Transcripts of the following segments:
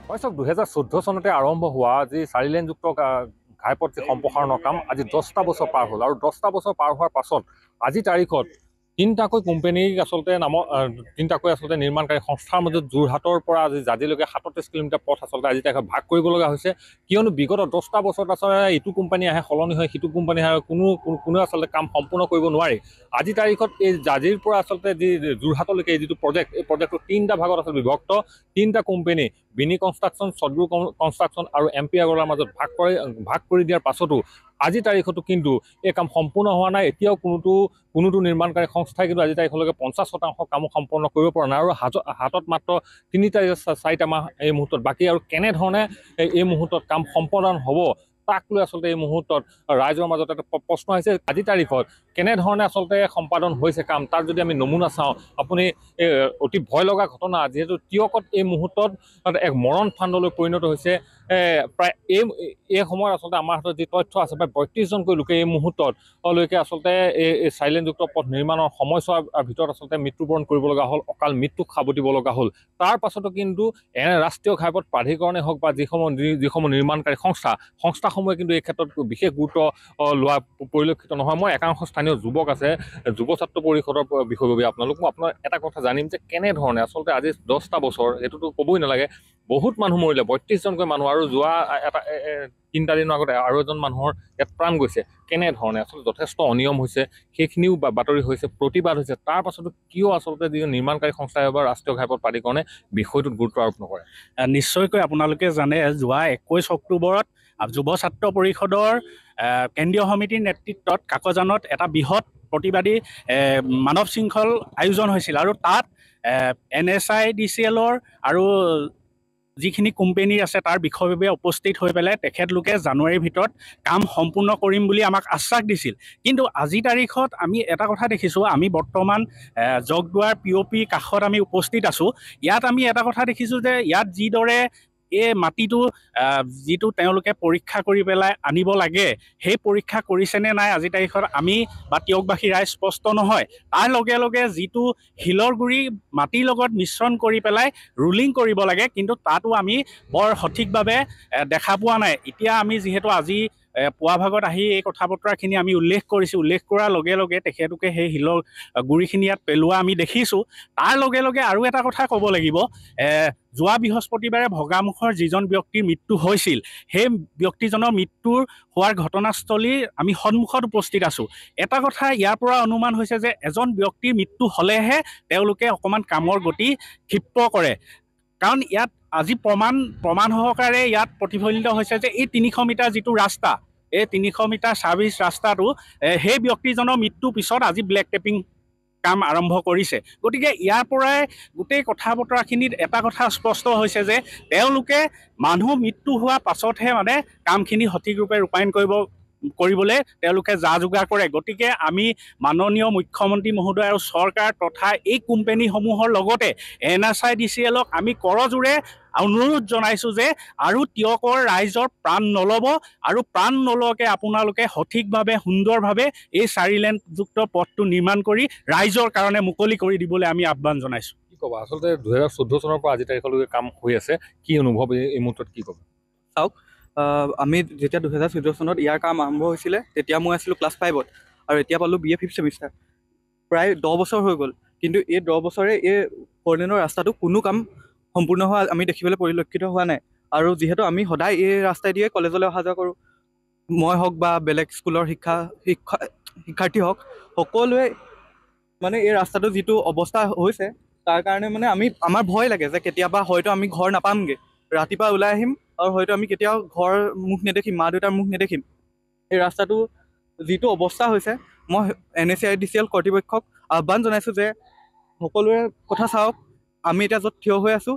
হয় চাওক 2014 চনতে আৰম্ভ হোৱা যি 4 লেনযুক্ত ঘাইপথ যি সম্প্ৰসাৰণৰ কাম আজি 10টা বছৰ পাৰ হ'ল আৰু 10টা বছৰ পাৰ হোৱাৰ পাছত আজি তাৰিখত তিনিটাকৈ কোম্পানী তিনিটাকৈ নিৰ্মাণকাৰী সংস্থাৰ মাজত যোৰহাটৰ পৰা আজি জাজিলৈকে 37 কিলোমিটাৰ পথ আজি তাৰিখত ভাগ কৰিব লগা হৈছে কিয়নো বিগত 10টা বছৰত ইটো কোম্পানী আহে সলনি হয় সিটো কোম্পানী আহে কোনো কাম সম্পূৰ্ণ কৰিব নোৱাৰে আজি তাৰিখত এই জাজিৰ পৰা যি যোৰহাটলৈকে যিটো প্ৰজেক্ট এই প্ৰজেক্টটো তিনিটা ভাগত বিভক্ত তিনিটা কোম্পানী বিনি কনষ্ট্ৰাকশ্যন সদগুৰু কনষ্ট্ৰাকশ্যন আৰু MP আগৰৱালাৰ মাজত ভাগ কৰি দিয়াৰ পাছতো আজি তাৰিখতো কিন্তু এই কাম সম্পূৰ্ণ হোৱা নাই এতিয়াও কোনোটো নিৰ্মাণকাৰী সংস্থাই কিন্তু আজি তাৰিখলৈকে 50% কাম সম্পূৰ্ণ কৰিব পৰা নাই আৰু হাতত মাত্ৰ 3-4টা মাহ এই মুহূৰ্তত বাকী আৰু কেনেধৰণে এই মুহূৰ্তত কাম সম্পাদন হ'ব তাক লৈ এই মুহূৰ্তত ৰাইজৰ মাজত এটা প্ৰশ্ন আহিছে আজি তাৰিখত কেনেধৰণে সম্পাদন হৈছে কাম তাৰ যদি আমি নমুনা চাওঁ আপুনি অতি ভয় লগা ঘটনা যিহেতু তিয়কত এই মুহূৰ্তত এক মৰণ ফান্দলৈ পৰিণত হৈছে প্ৰায় এই সময়ত আমাৰ হাতত যি তথ্য আছে প্ৰায় 32জনকৈ লোকে এই মুহূৰ্তলৈকে এই 4 লেনযুক্ত পথ নিৰ্মাণৰ সময়ছোৱাৰ ভিতৰত মৃত্যুবৰণ কৰিব লগা হ'ল অকাল মৃত্যুক সাৱটিব লগা হ'ল তাৰ পাছতো কিন্তু এনে ৰাষ্ট্ৰীয় ঘাইপথ প্ৰাধিকৰণে হওক বা যিসমূহ নিৰ্মাণকাৰী সংস্থাসমূহে কিন্তু এই ক্ষেত্ৰত বিশেষ গুৰুত্ব লোৱা পৰিলক্ষিত নহয় মই একাংশ স্থানীয় যুৱক আছে যুৱ ছাত্ৰ পৰিষদৰ বিষয়ববীয়া আপোনাৰ এটা কথা জানিম যে কেনেধৰণে আজি 10টা বছৰ এইটোতো ক'বই নালাগে বহুত মানুহ মৰিলে 32জনকৈ মানুহ আৰু যোৱা এটা 3টা দিনৰ আগতে আৰু এজন মানুহৰ ইয়াত প্ৰাণ গৈছে কেনেধৰণে যথেষ্ট অনিয়ম হৈছে সেইখিনিও বাতৰি হৈছে প্ৰতিবাদ হৈছে তাৰ পাছতো কিয় যি নিৰ্মাণকাৰী সংস্থাই বা ৰাষ্ট্ৰীয় ঘাইপথ প্ৰাধিকৰণে বিষয়টোত গুৰুত্ব আৰোপ নকৰে নিশ্চয়কৈ আপোনালোকে জানে যোৱা 21 অক্টোবৰত যুৱ ছাত্ৰ পৰিষদৰ কেন্দ্ৰীয় সমিতিৰ নেতৃত্বত কাকজানত এটা বৃহৎ প্ৰতিবাদী মানৱ শৃংখল আয়োজন হৈছিল আৰু তাত NSIDCLৰ আৰু যিখিনি কোম্পানী আছে তাৰ বিষয়ভাৱে উপস্থিত হৈ পেলাই তেখেতলোকে জানুৱাৰীৰ ভিতৰত কাম সম্পূৰ্ণ কৰিম বুলি আমাক আশ্বাস দিছিল কিন্তু আজি তাৰিখত আমি এটা কথা দেখিছোঁ আমি বৰ্তমান জগদুৱাৰ POP কাষত আমি উপস্থিত আছোঁ ইয়াত আমি এটা কথা দেখিছোঁ যে ইয়াত যিদৰে এই মাটিটো যিটো তেওঁলোকে পৰীক্ষা কৰি পেলাই আনিব লাগে সেই পৰীক্ষা কৰিছেনে নাই আজি তাৰিখত আমি বা তিয়কবাসী ৰাইজ স্পষ্ট নহয় তাৰ লগে লগে যিটো শিলৰ গুৰি মাটিৰ লগত মিশ্ৰণ কৰি পেলাই ৰুলিং কৰিব লাগে কিন্তু তাতো আমি বৰ সঠিকভাৱে দেখা পোৱা নাই এতিয়া আমি যিহেতু আজি পুৱা ভাগত আহি এই কথা বতৰাখিনি আমি উল্লেখ কৰাৰ লগে লগে তেখেতলোকে সেই শিলৰ গুৰিখিনি ইয়াত পেলোৱা আমি দেখিছোঁ তাৰ লগে লগে আৰু এটা কথা ক'ব লাগিব যোৱা বৃহস্পতিবাৰে ভগামুখৰ যিজন ব্যক্তিৰ মৃত্যু হৈছিল সেই ব্যক্তিজনৰ মৃত্যুৰ হোৱাৰ ঘটনাস্থলীৰ আমি সন্মুখত উপস্থিত আছোঁ এটা কথা ইয়াৰ পৰা অনুমান হৈছে যে এজন ব্যক্তিৰ মৃত্যু হ'লেহে তেওঁলোকে অকণমান কামৰ গতি ক্ষিপ্ৰ কৰে কাৰণ ইয়াত আজি প্ৰমাণ সহকাৰে ইয়াত প্ৰতিফলিত হৈছে যে এই 300 মিটাৰ যিটো ৰাস্তা এই 300 মিটাৰ ছাৰ্ভিচ ৰাস্তাটো সেই ব্যক্তিজনৰ মৃত্যুৰ পিছত আজি ব্লেক টেপিং কাম আৰম্ভ কৰিছে গতিকে ইয়াৰ পৰাই গোটেই কথা বতৰাখিনিত এটা কথা স্পষ্ট হৈছে যে তেওঁলোকে মানুহ মৃত্যু হোৱাৰ পাছতহে কামখিনি সঠিক ৰূপে ৰূপায়ণ কৰিবলৈ তেওঁলোকে যা যোগাৰ কৰে গতিকে আমি মাননীয় মুখ্যমন্ত্ৰী মহোদয় আৰু চৰকাৰ তথা এই কোম্পানীসমূহৰ লগতে NSIDCLক আমি কৰজোৰে অনুৰোধ জনাইছোঁ যে আৰু তিয়কৰ ৰাইজৰ প্ৰাণ নল'ব আৰু প্ৰাণ নলোৱাকৈ আপোনালোকে সঠিকভাৱে সুন্দৰভাৱে এই 4 লেনযুক্ত পথটো নিৰ্মাণ কৰি ৰাইজৰ কাৰণে মুকলি কৰি দিবলৈ আমি আহ্বান জনাইছোঁ কি ক'ব 2014 চনৰ পৰা আজি তাৰিখলৈকে কাম হৈ আছে কি অনুভৱ এই মুহূৰ্তত কি ক'ব চাওক আমি যেতিয়া 2014 চনত ইয়াৰ কাম আৰম্ভ হৈছিলে তেতিয়া মই আছিলোঁ ক্লাছ 5ত আৰু এতিয়া পালোঁ BA 5th ছেমিষ্টাৰ প্ৰায় 10 বছৰ হৈ গ'ল কিন্তু এই 10 বছৰে এই 4 লেনৰ ৰাস্তাটো কোনো কাম সম্পূৰ্ণ হোৱা আমি দেখিবলৈ পৰিলক্ষিত হোৱা নাই আৰু যিহেতু আমি সদায় এই ৰাস্তাই দিয়ে কলেজলৈ অহা যোৱা কৰোঁ মই হওক বা বেলেগ স্কুলৰ শিক্ষাৰ্থী হওক সকলোৱে এই ৰাস্তাটো যিটো অৱস্থা হৈছে তাৰ কাৰণে আমাৰ ভয় লাগে যে কেতিয়াবা হয়তো আমি ঘৰ নাপামগৈ ৰাতিপুৱা ওলাই আহিম আৰু হয়তো আমি কেতিয়াও ঘৰ মুখ নেদেখিম মা দেউতাৰ মুখ নেদেখিম এই ৰাস্তাটো যিটো অৱস্থা হৈছে মই NSIDCL কৰ্তৃপক্ষক আহ্বান জনাইছোঁ যে সকলোৰে কথা চাওক আমি এতিয়া য'ত থিয় হৈ আছোঁ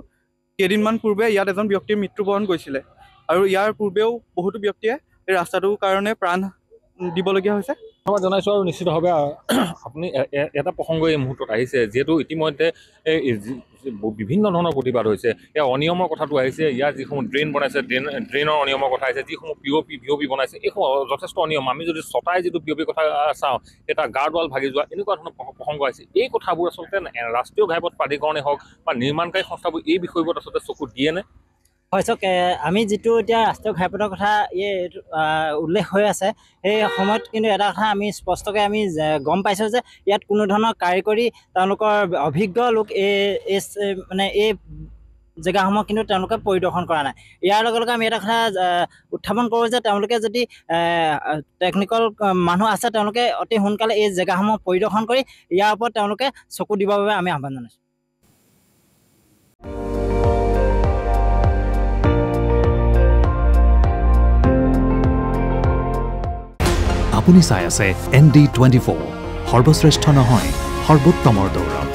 কেইদিনমান পূৰ্বে ইয়াত এজন ব্যক্তিৰ মৃত্যুবৰণ গৈছিলে আৰু ইয়াৰ পূৰ্বেও বহুতো ব্যক্তিয়ে এই ৰাস্তাটোৰ কাৰণে প্ৰাণ দিবলগীয়া হৈছে ধন্যবাদ জনাইছোঁ আৰু নিশ্চিতভাৱে আপুনি এটা প্ৰসংগ এই মুহূৰ্তত আহিছে যিহেতু ইতিমধ্যে বিভিন্ন ধৰণৰ প্ৰতিবাদ হৈছে ইয়াৰ অনিয়মৰ কথাটো আহিছে ইয়াৰ যিসমূহ ড্ৰেইন বনাইছে ড্ৰেইনৰ অনিয়মৰ কথা আহিছে যিসমূহ POP VOP বনাইছে এইসমূহ যথেষ্ট অনিয়ম আমি যদি ছটাই যিটো POP কথা চাওঁ এটা গাৰ্ডৱাল ভাগি যোৱা এনেকুৱা ধৰণৰ প্ৰসংগ আহিছে এই কথাবোৰ ৰাষ্ট্ৰীয় ঘাইপথ প্ৰাধিকৰণে হওক বা নিৰ্মাণকাৰী সংস্থাবোৰ এই বিষয়বোৰত চকু দিয়েনে হয় চাওক, আমি যিটো এতিয়া ৰাষ্ট্ৰীয় ঘাইপথৰ কথা উল্লেখ হৈ আছে, সেই সময়ত কিন্তু এটা কথা আমি স্পষ্টকৈ আমি গম পাইছোঁ যে ইয়াত কোনো ধৰণৰ কাৰিকৰী তেওঁলোকৰ অভিজ্ঞ লোক মানে এই জেগাসমূহ কিন্তু তেওঁলোকে পৰিদৰ্শন কৰা নাই। ইয়াৰ লগে লগে আমি এটা কথা উত্থাপন কৰোঁ যে তেওঁলোকে যদি টেকনিকেল মানুহ আছে, তেওঁলোকে অতি সোনকালে এই জেগাসমূহ পৰিদৰ্শন কৰি ইয়াৰ ওপৰত তেওঁলোকে চকু দিবৰ বাবে আমি আহ্বান জনাইছোঁ। আপুনি চাই আছে ND24, সৰ্বশ্ৰেষ্ঠ নহয় সৰ্বোত্তমৰ দৌৰ।